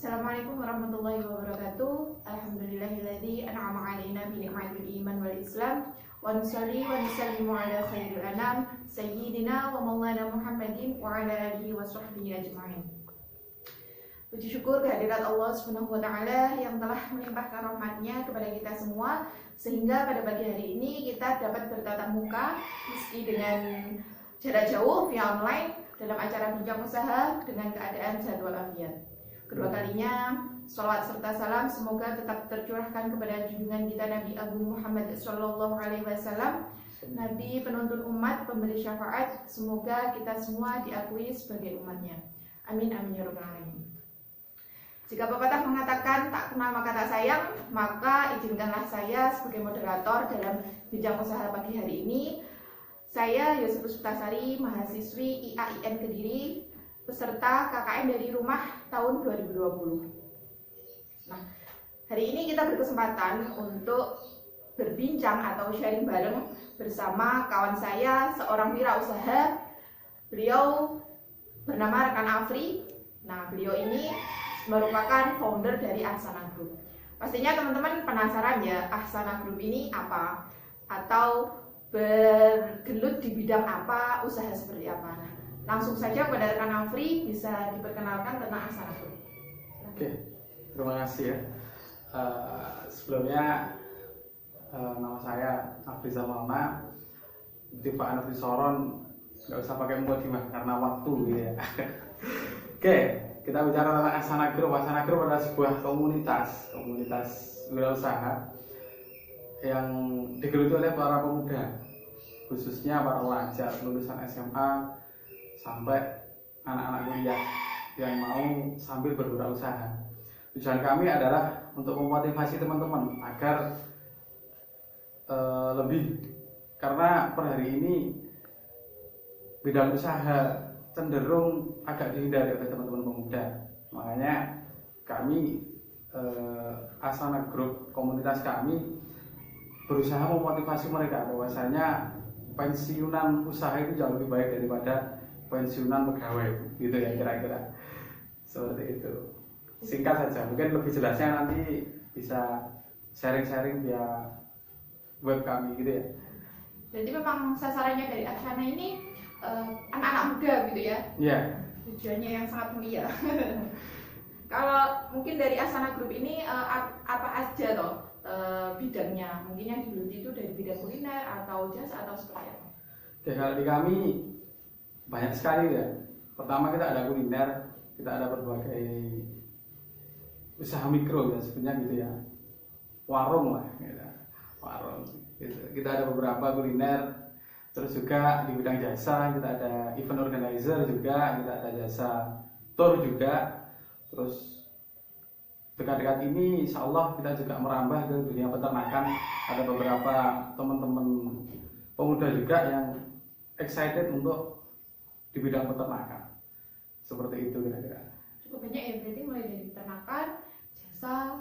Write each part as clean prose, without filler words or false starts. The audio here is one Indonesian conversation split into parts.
Assalamualaikum warahmatullahi wabarakatuh. Alhamdulillahilladzi an'ama 'alaina bi ni'matil iman wal islam wa nusalli wa nusallimu ala khairil anam sayyidina wa maulana Muhammadin wa ala alihi wa sahbihi ajma'in. Puji syukur kehadirat Allah Subhanahu wa taala yang telah melimpahkan rahmatnya kepada kita semua sehingga pada pagi hari ini kita dapat bertatap muka meski dengan jarak jauh via online dalam acara bincang usaha dengan keadaan sehat walafiat. Kedua kalinya, sholawat serta salam semoga tetap tercurahkan kepada junjungan kita Nabi Agung Muhammad Sallallahu Alaihi Wasallam, Nabi penuntun umat, pemberi syafaat. Semoga kita semua diakui sebagai umatnya. Amin amin ya rabbal alamin. Jika pepatah mengatakan tak kenal maka tak sayang, maka izinkanlah saya sebagai moderator dalam bincang usaha pagi hari ini. Saya Yosefus Putasari, mahasiswi IAIN Kediri, peserta KKN dari rumah tahun 2020. Nah, hari ini kita berkesempatan untuk berbincang atau sharing bareng bersama kawan saya, seorang wirausaha. Beliau bernama Rekan Afri. Nah, beliau ini merupakan founder dari Ahsana Group. Pastinya teman-teman penasaran ya, Ahsana Group ini apa? Atau bergelut di bidang apa, usaha seperti apa? Nah, langsung saja pada Rekan Afri bisa diperkenalkan tentang Ahsana Group. Oke, terima kasih ya. Sebelumnya nama saya Afri Zalmana, Pak Anafri Soron, nggak usah pakai mukadimah karena waktu gitu ya. Oke, kita bicara tentang Ahsana Group. Ahsana Group adalah sebuah komunitas wirausaha yang digeluti oleh para pemuda, khususnya para pelajar lulusan SMA sampai anak-anak kuliah yang mau sambil berwirausaha. Tujuan kami adalah untuk memotivasi teman-teman agar lebih, karena per hari ini bidang usaha cenderung agak dihindari oleh teman-teman pemuda. Makanya kami Ahsana Group, komunitas kami berusaha memotivasi mereka bahwasanya pensiunan usaha itu jauh lebih baik daripada pensiunan pegawai, gitu ya, kira-kira seperti itu. Singkat saja, mungkin lebih jelasnya nanti bisa sharing-sharing via web kami gitu ya. Jadi memang sasarannya dari Ahsana ini anak-anak muda gitu ya? Iya. Tujuannya yang sangat mulia. Kalau mungkin dari Ahsana Group ini apa aja toh bidangnya? Mungkin yang digeluti itu dari bidang kuliner atau jasa atau seperti apa? Oke, kalau di kami banyak sekali ya. Pertama kita ada kuliner, kita ada berbagai usaha mikro ya sebenarnya gitu ya, warung lah, gitu. Warung. Gitu. Kita ada beberapa kuliner, terus juga di bidang jasa kita ada event organizer juga, kita ada jasa tour juga, terus dekat-dekat ini insya Allah kita juga merambah ke dunia peternakan. Ada beberapa teman-teman pemuda juga yang excited untuk di bidang peternakan, seperti itu kira-kira. Cukup banyak ya, berarti mulai dari peternakan, jasa,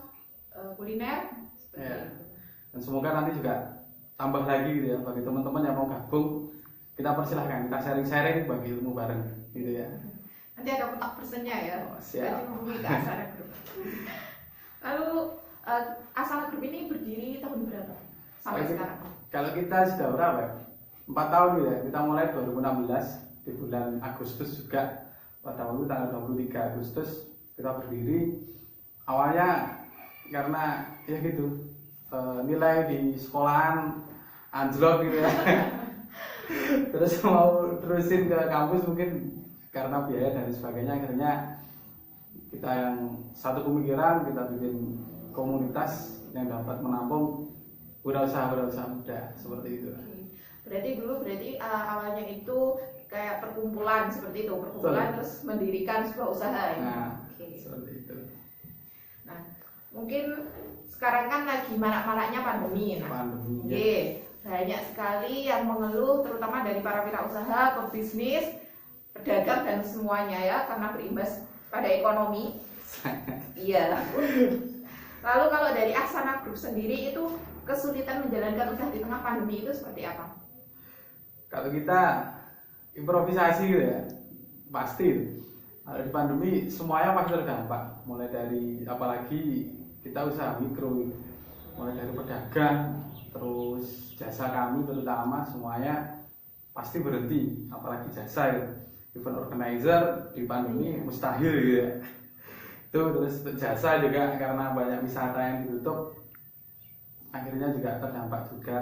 kuliner, seperti Ya. itu. Dan semoga nanti juga tambah lagi gitu ya, bagi teman-teman yang mau gabung, kita persilahkan, kita sharing-sharing bagi ilmu bareng gitu ya. Nanti ada kontak personnya ya, Siap. nanti menghubungi ke Ahsana Group. Lalu Ahsana Group ini berdiri tahun berapa sampai sekarang? Kalau kita sudah berapa? 4 tahun ya, kita mulai 2016 di bulan Agustus juga, pada waktu tanggal 23 Agustus kita berdiri. Awalnya karena ya gitu, nilai di sekolahan anjlok gitu ya. Terus mau terusin ke kampus mungkin karena biaya dan sebagainya, akhirnya kita yang satu pemikiran, kita bikin komunitas yang dapat menampung wirausaha muda seperti itu. Berarti awalnya itu kayak perkumpulan seperti itu, perkumpulan. Betul. Terus mendirikan sebuah usaha ya. Nah, seperti itu. Nah, mungkin sekarang kan lagi marak-maraknya pandemi. Nah, banyak sekali yang mengeluh, terutama dari para wirausaha, pebisnis, pedagang dan semuanya ya, karena berimbas pada ekonomi. Iya. Lalu kalau dari Ahsana Group sendiri itu kesulitan menjalankan usaha di tengah pandemi itu seperti apa? Kalau kita improvisasi gitu ya, pasti Kalau di pandemi semuanya pasti terdampak, mulai dari apalagi kita usaha mikro gitu. Mulai dari pedagang, terus jasa kami terutama semuanya pasti berhenti, apalagi jasa gitu. Event organizer di pandemi mustahil gitu ya. Itu terus jasa juga karena banyak wisata yang ditutup akhirnya juga terdampak juga.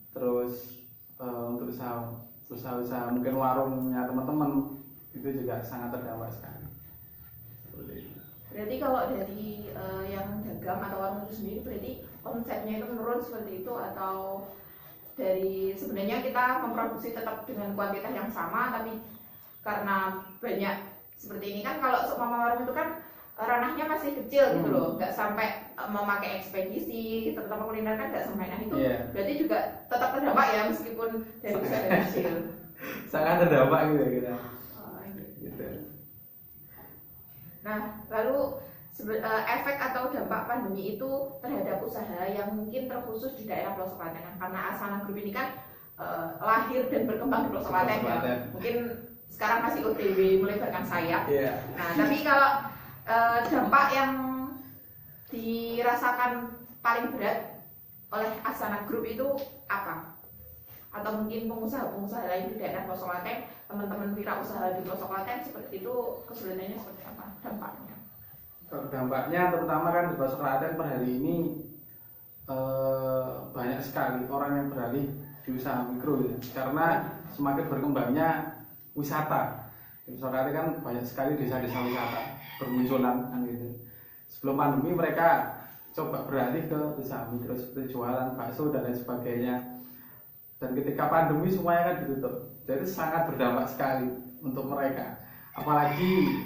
Terus untuk usaha mungkin warungnya teman-teman itu juga sangat terdampak sekali. Seperti itu. Berarti kalau dari yang dagang atau warung itu sendiri berarti konsepnya itu menurun seperti itu, atau dari sebenarnya kita memproduksi tetap dengan kuantitas yang sama tapi karena banyak seperti ini kan, kalau seumpama warung itu kan ranahnya masih kecil gitu loh, nggak sampai memakai ekspedisi, terutama kuliner kan nggak sampai, nah itu berarti juga tetap terdampak ya meskipun dari usaha kecil. Sangat terdampak gitu ya kita. Gitu. Nah, lalu efek atau dampak pandemi itu terhadap usaha yang mungkin terkhusus di daerah pelosok Klaten, karena Asana Group ini kan lahir dan berkembang di pelosok Klaten ya. Mungkin sekarang masih OTW melebarkan sayap. Nah, tapi kalau dampak yang dirasakan paling berat oleh Asana Group itu apa? Atau mungkin pengusaha-pengusaha lain di daerah pelosok Klaten, teman-teman wirausaha di pelosok Klaten seperti itu, kesulitannya seperti apa dampaknya? Dampaknya terutama kan di pelosok Klaten per hari ini banyak sekali orang yang beralih di usaha mikro ya. Karena semakin berkembangnya wisata. Di pelosok Klaten kan banyak sekali desa-desa wisata bermunculan kan gitu. Sebelum pandemi mereka coba beralih ke usaha mikro seperti jualan bakso dan lain sebagainya. Dan ketika pandemi semuanya kan ditutup, jadi sangat berdampak sekali untuk mereka. Apalagi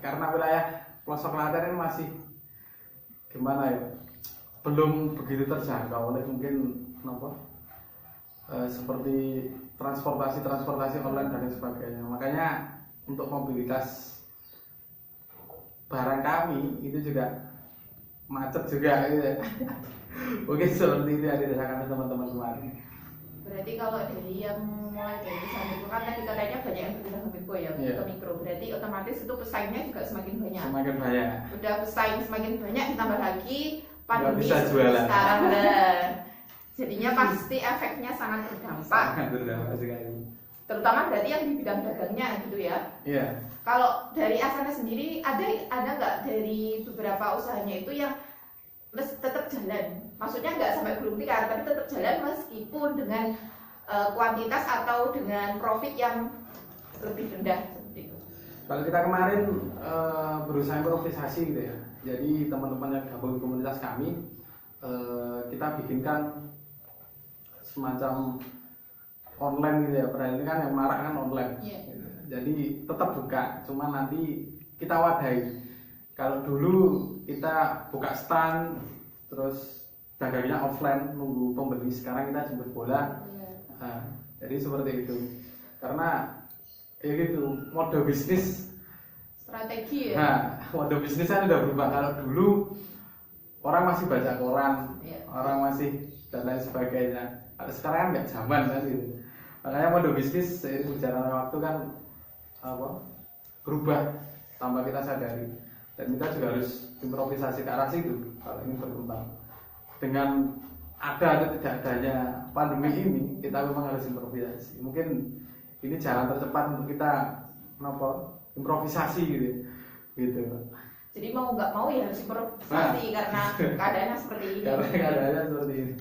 karena wilayah pelosok Klaten ini masih gimana ya, belum begitu terjangkau oleh mungkin seperti transportasi online dan lain sebagainya. Makanya untuk mobilitas barang kami itu juga macet juga gitu ya. Mungkin seperti itu yang dirasakan teman-teman kemarin. Berarti kalau dari yang mulai dari usaha mikro kan tadi katanya banyak yang berpindah ke mikro ya, ke mikro. Berarti otomatis itu pesaingnya juga semakin banyak. Semakin banyak. Udah pesaing semakin banyak, ditambah lagi pandemi sekarang lah. Jadinya pasti efeknya sangat berdampak. Sangat berdampak sekali. Terutama berarti yang di bidang dagangnya gitu ya. Iya. Kalau dari Asana sendiri ada nggak dari beberapa usahanya itu yang tetap jalan? Maksudnya nggak sampai gulung tikar, tapi tetap jalan meskipun dengan kuantitas atau dengan profit yang lebih rendah seperti itu. Kalau kita kemarin berusaha improvisasi gitu ya. Jadi teman-teman yang gabung di komunitas kami, kita bikinkan semacam online gitu ya. Padahal ini kan yang marak kan online. Gitu. Jadi tetap buka, cuma nanti kita wadahi. Kalau dulu kita buka stand, terus dagangnya offline nunggu pembeli, sekarang kita jemput bola. Nah, jadi seperti itu. Karena ya gitu, mode bisnis strategi ya. Nah, mode bisnisnya udah berubah. Kalau dulu orang masih baca koran, orang masih dan lain sebagainya. Kalau sekarang kan nggak zaman kan gitu. Makanya mode bisnis seiring berjalannya waktu kan berubah tanpa kita sadari. Dan kita juga harus improvisasi ke arah situ kalau ingin berkembang. Dengan ada atau tidak adanya pandemi ini, kita memang harus improvisasi. Mungkin ini jalan tercepat untuk kita improvisasi gitu. Jadi mau nggak mau ya harus improvisasi karena keadaannya seperti ini. Karena keadaannya seperti ini.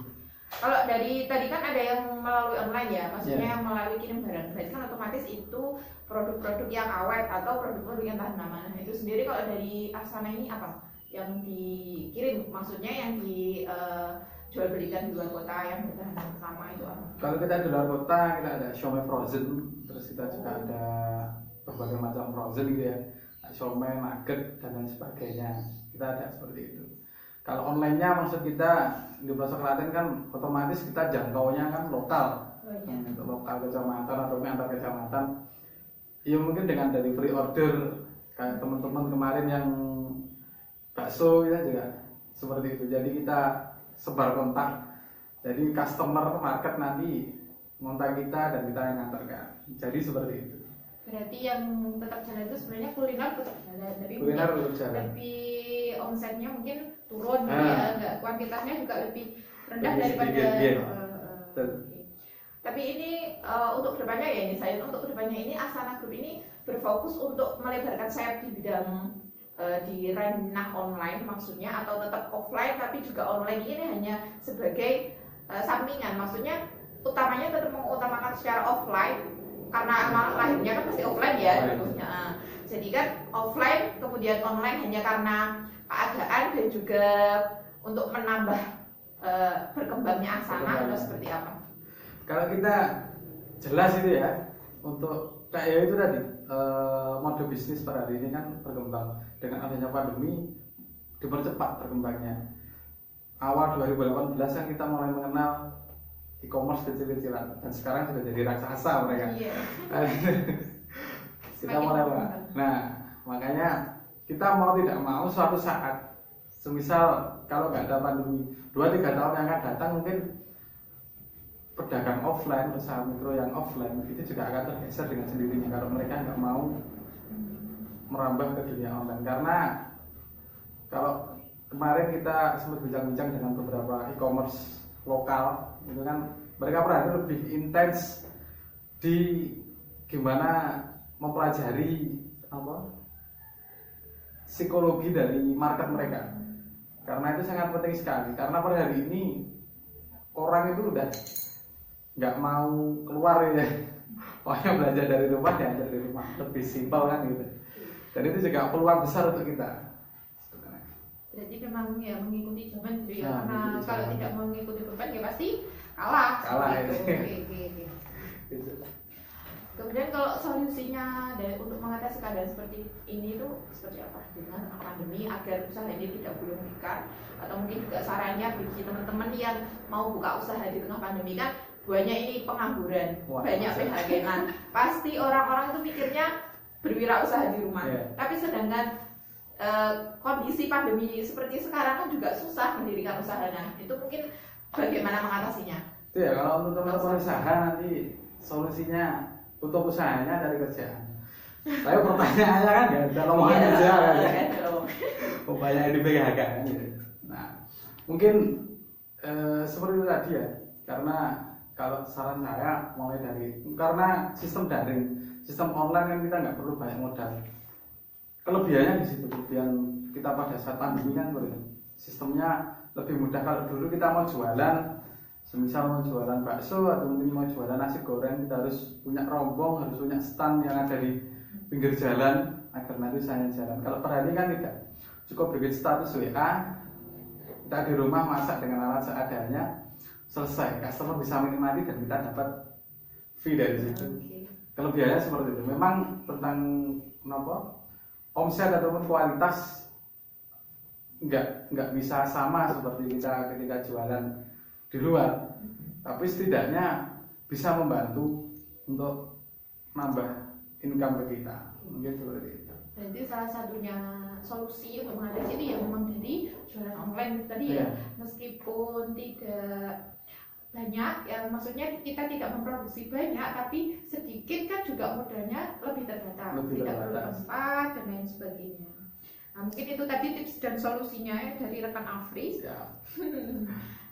Kalau dari tadi kan ada yang melalui online ya, maksudnya yang melalui kirim barang. Berarti kan otomatis itu produk-produk yang awet atau produk-produk yang tahan lama. Nah, itu sendiri kalau dari Asana ini apa? Yang dikirim, maksudnya yang dijual belikan di luar kota yang bertahan lama itu apa? Kalau kita di luar kota, kita ada siomay frozen, terus kita juga ada berbagai macam frozen gitu ya, siomay, nugget dan lain sebagainya. Kita ada seperti itu. Kalau online-nya maksud kita di pelosok Klaten kan otomatis kita jangkaunya kan lokal, lokal kecamatan atau antar kecamatan. Ya mungkin dengan delivery order kayak teman-teman kemarin yang bakso ya juga seperti itu. Jadi kita sebar kontak. Jadi customer market nanti ngontak kita dan kita yang ngantarkan. Jadi seperti itu. Berarti yang tetap jalan itu sebenarnya kuliner tetap jalan, tapi kuliner mungkin tetap jalan. lebih omsetnya mungkin turun gitu ya, enggak, kuantitasnya juga lebih rendah daripada oke. Tapi ini untuk kedepannya ya, ini saya untuk kedepannya ini Astana Group ini berfokus untuk melebarkan sayap di bidang di ranah online maksudnya, atau tetap offline tapi juga online ini hanya sebagai sampingan, maksudnya utamanya tetap mengutamakan secara offline karena emang lahirnya kan pasti offline ya terusnya. Jadi kan offline kemudian online hanya karena keadaan dan juga untuk menambah berkembangnya Astana atau seperti apa? Kalau kita jelas itu ya, untuk kayak itu tadi mode bisnis per hari ini kan berkembang dengan adanya pandemi, dipercepat berkembangnya. Awal 2018 kan kita mulai mengenal e-commerce kecil-kecilan, dan sekarang sudah jadi raksasa mereka. Iya. Kita mulai, nah makanya kita mau tidak mau suatu saat, semisal kalau nggak ada pandemi 2-3 tahun yang akan datang, mungkin pedagang offline, usaha mikro yang offline itu juga akan tergeser dengan sendirinya kalau mereka nggak mau merambah ke dunia online. Karena kalau kemarin kita sempat bincang-bincang dengan beberapa e-commerce lokal, itu kan mereka perhatian lebih intens di gimana mempelajari apa psikologi dari market mereka, karena itu sangat penting sekali. Karena pada hari ini orang itu udah nggak mau keluar ya, pokoknya belajar dari rumah ya, dari rumah lebih simpel kan gitu. Dan itu juga peluang besar untuk kita. Berarti memang ya mengikuti zaman gitu ya, Nah, karena kalau zaman. tidak mengikuti beban ya pasti kalah. Kalah gitu. ya. Oke. Gitu. Kemudian kalau solusinya untuk mengatasi keadaan seperti ini itu seperti apa dengan pandemi agar usaha ini tidak gulung tikar, atau mungkin juga sarannya bagi teman-teman yang mau buka usaha di tengah pandemi, kan banyak ini pengangguran, banyak PHK. Nah, pasti orang-orang itu mikirnya berwirausaha di rumah. Tapi sedangkan kondisi pandemi seperti sekarang kan juga susah mendirikan usahanya. Itu mungkin bagaimana mengatasinya? Itu ya, kalau untuk teman-teman usaha nanti solusinya untuk usahanya dari kerjaan. Tapi pertanyaannya kan ya ada lowongan kerja kan. Banyak yang di PHK kan gitu. Nah, mungkin seperti itu tadi ya. Karena kalau saran saya mulai dari, karena sistem daring, sistem online kan kita nggak perlu banyak modal. Kelebihannya di situ, kelebihan kita pada saat pandemi kan sistemnya lebih mudah. Kalau dulu kita mau jualan, semisal mau jualan bakso atau mungkin mau jualan nasi goreng, kita harus punya rombong, harus punya stand yang ada di pinggir jalan agar nanti saya jalan. Kalau per hari kan tidak, cukup bikin status WA, kita di rumah masak dengan alat seadanya, selesai, customer bisa menikmati dan kita dapat fee dari situ. Kelebihannya seperti itu. Memang tentang omset ataupun kualitas nggak bisa sama seperti kita ketika jualan di luar, tapi setidaknya bisa membantu untuk nambah income ke kita, mungkin seperti itu. Jadi salah satunya solusi untuk mengatasi ini ya memang dari jualan online tadi ya, meskipun tidak banyak ya, maksudnya kita tidak memproduksi banyak tapi sedikit kan juga modalnya lebih terbatas, tidak perlu tempat dan lain sebagainya. Nah, mungkin itu tadi tips dan solusinya dari rekan Afri.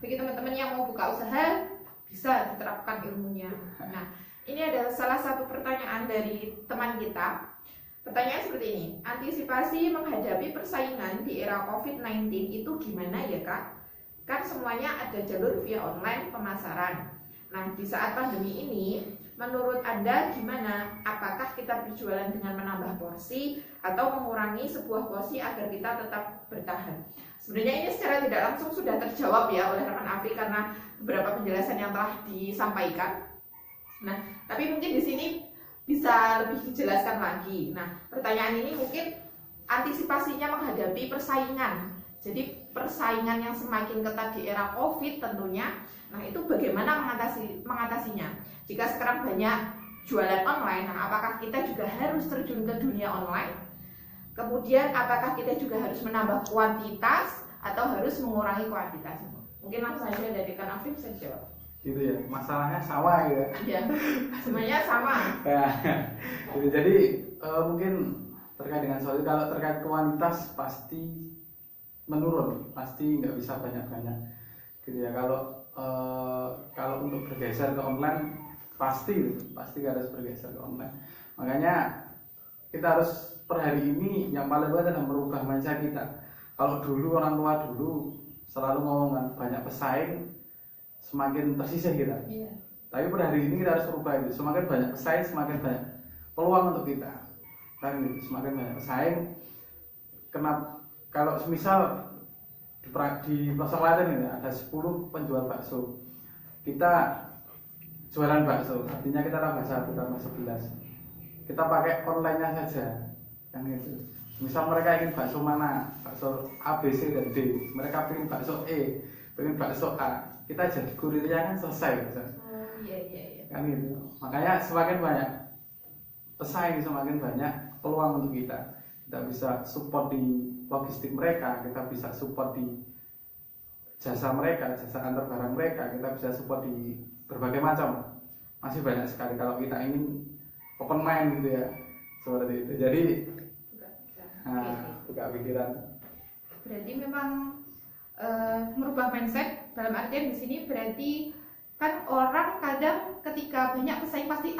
Bagi teman-teman yang mau buka usaha bisa diterapkan ilmunya. Nah, ini adalah salah satu pertanyaan dari teman kita. Pertanyaan seperti ini, antisipasi menghadapi persaingan di era COVID-19 itu gimana ya Kak? Kan semuanya ada jalur via online pemasaran. Nah, di saat pandemi ini, menurut Anda gimana? Apakah kita berjualan dengan menambah porsi atau mengurangi sebuah porsi agar kita tetap bertahan? Sebenarnya ini secara tidak langsung sudah terjawab ya oleh rekan Afri karena beberapa penjelasan yang telah disampaikan. Nah, tapi mungkin di sini bisa lebih dijelaskan lagi. Nah, pertanyaan ini mungkin antisipasinya menghadapi persaingan. Jadi persaingan yang semakin ketat di era COVID tentunya. Nah, itu bagaimana mengatasinya? Jika sekarang banyak jualan online, nah apakah kita juga harus terjun ke dunia online? Kemudian apakah kita juga harus menambah kuantitas atau harus mengurangi kuantitas? Mungkin langsung saja dari Kak Afif bisa dijawab. gitu ya, masalahnya sama gitu ya. Iya, semuanya sama. Ya, gitu. Jadi mungkin terkait dengan soal itu, kalau terkait kuantitas pasti menurun, pasti nggak bisa banyak-banyak gitu ya. Kalau untuk bergeser ke online pasti harus bergeser ke online. Makanya kita harus per hari ini yang paling penting adalah merubah mindset kita. Kalau dulu orang tua dulu selalu ngomongkan banyak pesaing semakin tersisih kita. Iya. Tapi pada hari ini kita harus merubah itu. Semakin banyak pesaing, semakin banyak peluang untuk kita. Kan gitu, semakin banyak pesaing. Kenapa? Kalau semisal di Pasar Klaten ini ada 10 penjual bakso. Kita jualan bakso, artinya kita tambah 1 tambah 11. Kita pakai online-nya saja. Kan gitu. Misal mereka ingin bakso mana, bakso A, B, C, dan D. Mereka ingin bakso E, ingin bakso A. Kita jadi kurirnya kan selesai. Oh iya. Kan gitu. Makanya semakin banyak pesaing, semakin banyak peluang untuk kita. Kita bisa support di logistik mereka, kita bisa support di jasa mereka, jasa antar barang mereka, kita bisa support di berbagai macam. Masih banyak sekali kalau kita ingin open mind gitu ya, seperti itu. Jadi buka pikiran. Berarti memang merubah mindset dalam artian di sini berarti kan orang kadang ketika banyak pesaing pasti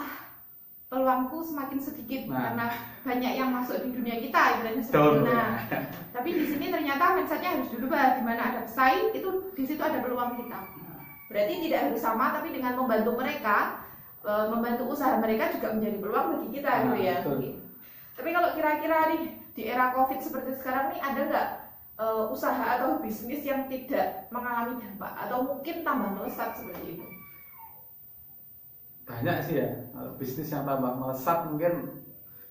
peluangku semakin sedikit karena banyak yang masuk di dunia kita ibaratnya seperti itu. Tapi di sini ternyata mindsetnya harus dirubah, di mana ada pesaing itu di situ ada peluang kita. Berarti tidak harus sama, tapi dengan membantu mereka, membantu usaha mereka juga menjadi peluang bagi kita gitu ya. Tapi kalau kira-kira nih di era COVID seperti sekarang nih ada nggak usaha atau bisnis yang tidak mengalami dampak atau mungkin tambah melesat seperti itu? Banyak sih ya, bisnis yang tambah melesat mungkin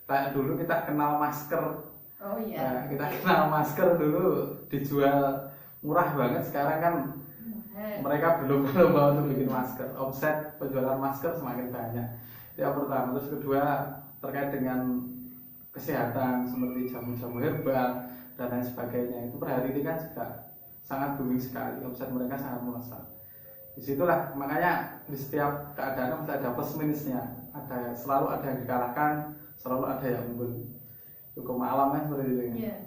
kayak dulu kita kenal masker. Oh iya. Nah, kita kenal masker dulu dijual murah banget, sekarang kan mereka belum mau untuk bikin masker. Omset penjualan masker semakin banyak. Itu yang pertama. Terus kedua terkait dengan kesehatan seperti jamu-jamu herbal dan lain sebagainya. Itu per hari ini kan juga sangat booming sekali. Omset mereka sangat melesat. Disitulah makanya di setiap keadaan pasti ada plus minusnya, selalu ada yang dikalahkan, selalu ada yang unggul. Hukum alamnya seperti itu ya.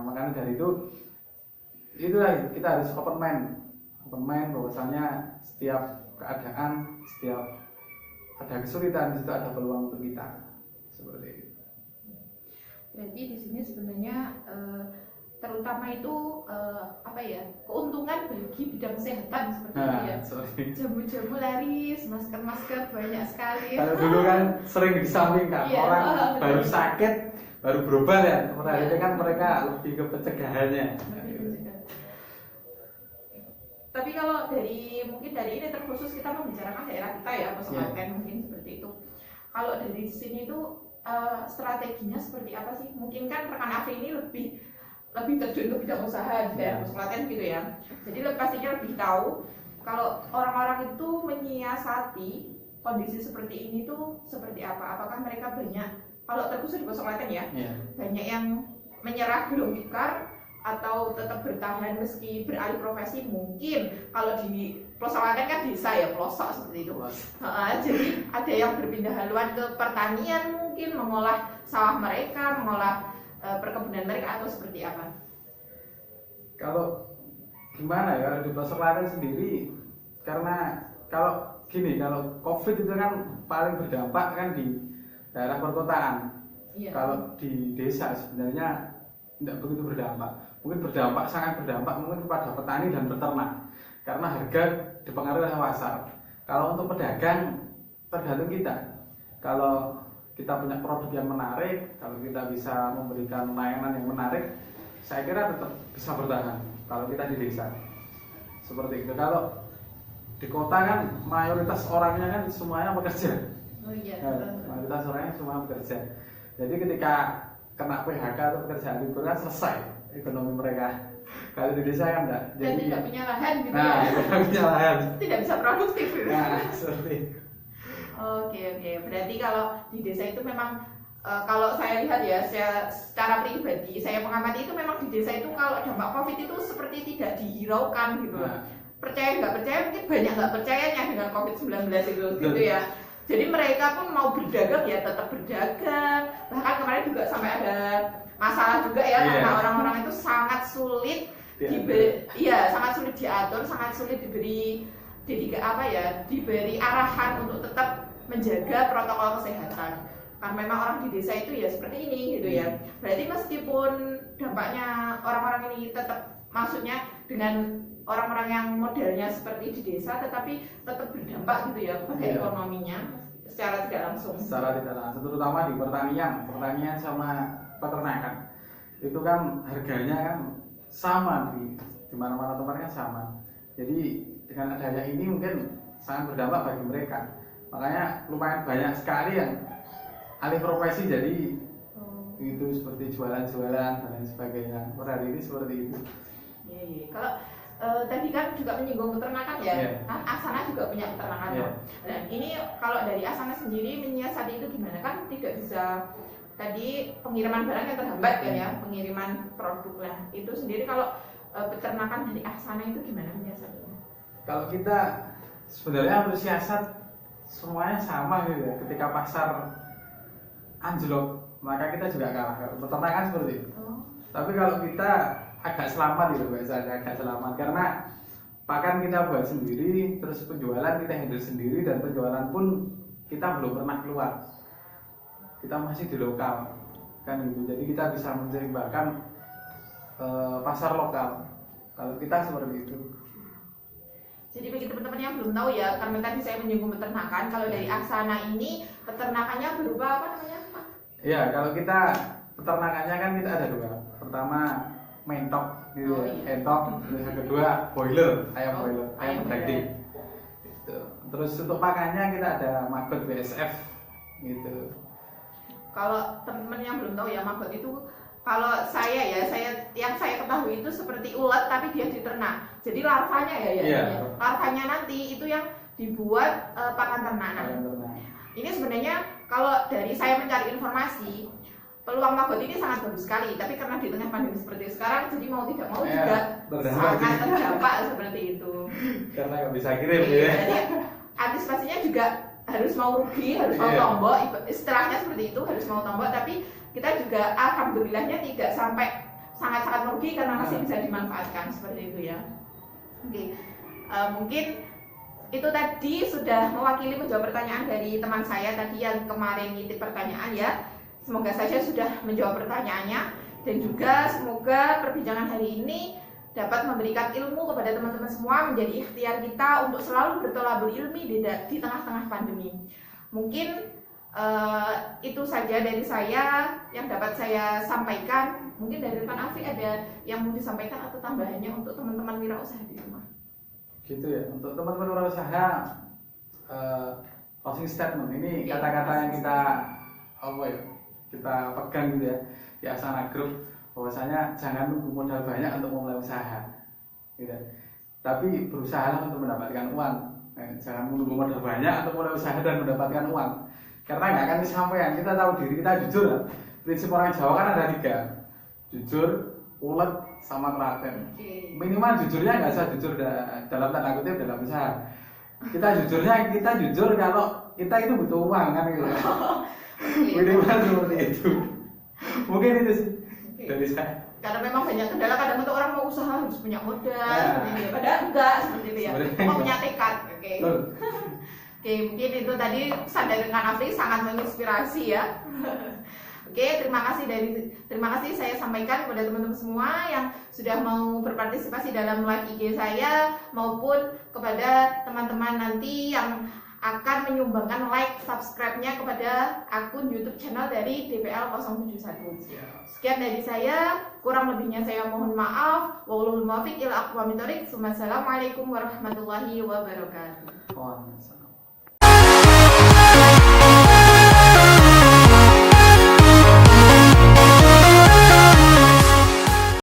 Makanya dari itulah kita harus open mind bahwasanya setiap keadaan, setiap ada kesulitan di situ ada peluang untuk kita, seperti itu. Berarti di sini sebenarnya terutama itu keuntungan bagi bidang kesehatan seperti itu ya. Jamu-jamu laris, masker banyak sekali. Kalau dulu kan sering disampingkan, orang baru sakit baru berobat ya. Ini kan mereka lebih ke pencegahannya. Tapi kalau mungkin dari ini terkhusus kita membicarakan daerah kita ya, Klaten mungkin seperti itu. Kalau dari sini itu strateginya seperti apa sih? Mungkin kan rekan Afri ini lebih terjun ke bidang usaha di daerah Klaten gitu ya. Jadi pastinya lebih tahu kalau orang-orang itu menyiasati kondisi seperti ini tuh seperti apa. Apakah mereka banyak, kalau terkhusus di Klaten ya, banyak yang menyerah belum tikar atau tetap bertahan meski beralih profesi. Mungkin kalau di Klaten kan desa ya, pelosok seperti itu. Jadi ada yang berpindah haluan ke pertanian, mungkin mengolah sawah mereka, mengolah perkebunan mereka, atau seperti apa? Kalau gimana ya di Klaten sendiri, karena kalau COVID itu kan paling berdampak kan di daerah perkotaan. Kalau di desa sebenarnya tidak begitu berdampak. Mungkin sangat berdampak mungkin kepada petani dan peternak, karena harga dipengaruhi oleh pasar. Kalau untuk pedagang tergantung kita. Kalau kita punya produk yang menarik, kalau kita bisa memberikan layanan yang menarik, saya kira tetap bisa bertahan. Kalau kita di desa seperti itu. Kalau di kota kan mayoritas orangnya kan semuanya bekerja. Mayoritas orangnya semua bekerja. Jadi ketika kena PHK atau pekerjaan libur kan selesai ekonomi mereka. Kalau di desa kan enggak. Dan tidak punya lahan gitu tidak punya lahan. Tidak bisa produktif gitu. Seperti itu. Oke. Berarti kalau di desa itu memang kalau saya lihat ya, secara pribadi saya mengamati itu memang di desa itu kalau dampak COVID itu seperti tidak dihiraukan gitu. percaya nggak percaya, mungkin banyak nggak percayanya dengan COVID-19 itu gitu ya. Jadi mereka pun mau berdagang ya tetap berdagang. Bahkan kemarin juga sampai ada masalah juga ya, karena orang-orang itu sangat sulit sangat sulit diatur, sangat sulit diberi diberi arahan untuk tetap menjaga protokol kesehatan. Karena memang orang di desa itu ya seperti ini gitu ya. Berarti meskipun dampaknya orang-orang ini tetap, maksudnya dengan orang-orang yang modelnya seperti di desa, tetapi tetap berdampak gitu ya pada ekonominya secara tidak langsung. Secara tidak langsung, terutama di pertanian sama peternakan. Itu kan harganya kan sama di mana-mana tempatnya sama. Jadi dengan adanya ini mungkin sangat berdampak bagi mereka. Makanya lumayan banyak sekali yang alih profesi jadi itu seperti jualan-jualan dan lain sebagainya. Per hari ini seperti itu. Iya. Kalau tadi kan juga menyinggung peternakan ya, kan Asana juga punya peternakan. Dan ini kalau dari Asana sendiri menyiasati itu gimana, kan tidak bisa tadi pengiriman barang yang terhambat kan ya, pengiriman produk lah. Itu sendiri kalau peternakan dari Asana itu gimana menyiasatinya? Kalau kita sebenarnya bersiasat semuanya sama gitu ya. Ketika pasar anjlok, maka kita juga kalah. Peternakan seperti itu. Tapi kalau kita agak selamat gitu biasanya, agak selamat karena pakan kita buat sendiri, terus penjualan kita handle sendiri, dan penjualan pun kita belum pernah keluar, kita masih di lokal kan gitu. Jadi kita bisa menyeimbangkan pasar lokal kalau kita seperti itu. Jadi bagi teman-teman yang belum tahu ya, karena tadi saya menyinggung peternakan, kalau dari Asana ini peternakannya berupa apa namanya Pak? Ya, kalau kita peternakannya kan kita ada dua. Pertama mentok gitu, entok. Terus yang kedua boiler, ayam daging gitu. Terus untuk pakannya kita ada maggot BSF gitu. Kalau teman-teman yang belum tahu ya, maggot itu kalau yang saya ketahui itu seperti ulat tapi dia diternak. Jadi larvanya larvanya nanti itu yang dibuat pakan ternak. Ini sebenarnya kalau dari saya mencari informasi, peluang maggot ini sangat bagus sekali, tapi karena di tengah pandemi seperti sekarang, jadi mau tidak mau juga sangat terdampak seperti itu. Karena nggak bisa kirim ya. Jadi antisipasinya juga harus mau rugi, harus mau tombok, istilahnya seperti itu, harus mau tombok. Tapi kita juga alhamdulillahnya tidak sampai sangat-sangat merugi karena masih bisa dimanfaatkan seperti itu ya. Oke, mungkin itu tadi sudah mewakili menjawab pertanyaan dari teman saya tadi yang kemarin ngitip pertanyaan ya. Semoga saja sudah menjawab pertanyaannya, dan juga semoga perbincangan hari ini dapat memberikan ilmu kepada teman-teman semua, menjadi ikhtiar kita untuk selalu bertolabul ilmi di tengah-tengah pandemi. Mungkin itu saja dari saya yang dapat saya sampaikan. Mungkin dari Pak Afi ada yang mau disampaikan atau tambahannya untuk teman-teman wirausaha di rumah? Gitu ya, untuk teman-teman wirausaha, closing statement ini kata-kata yang kita pegang gitu ya di Asana Group, bahwasanya jangan nunggu modal banyak untuk memulai usaha gitu. Tapi berusahalah untuk mendapatkan uang. Jangan menunggu modal banyak untuk mulai usaha dan mendapatkan uang, karena nggak akan kesampaian. Kita tahu diri kita jujur lah. Prinsip orang Jawa kan ada 3: jujur, ulet, sama telaten. Minimal jujurnya nggak usah jujur dalam tanda kutip dalam usaha. Kita jujur kalau kita itu butuh uang kan gitu. Minimal seperti itu. Mungkin itu sih dari saya. Karena memang banyak kendala, kadang untuk orang mau usaha harus punya modal, seperti itu. Padahal enggak seperti itu ya. Mau punya tekad. Oke, mungkin itu tadi pesan dari Kang Afri sangat menginspirasi ya. Oke, terima kasih saya sampaikan kepada teman-teman semua yang sudah mau berpartisipasi dalam live IG saya, maupun kepada teman-teman nanti yang akan menyumbangkan like, subscribe-nya kepada akun YouTube channel dari DPL 071. Sekian dari saya, kurang lebihnya saya mohon maaf. Wallahul muwaffiq ila aqwamit thoriq. Wassalamualaikum warahmatullahi wabarakatuh.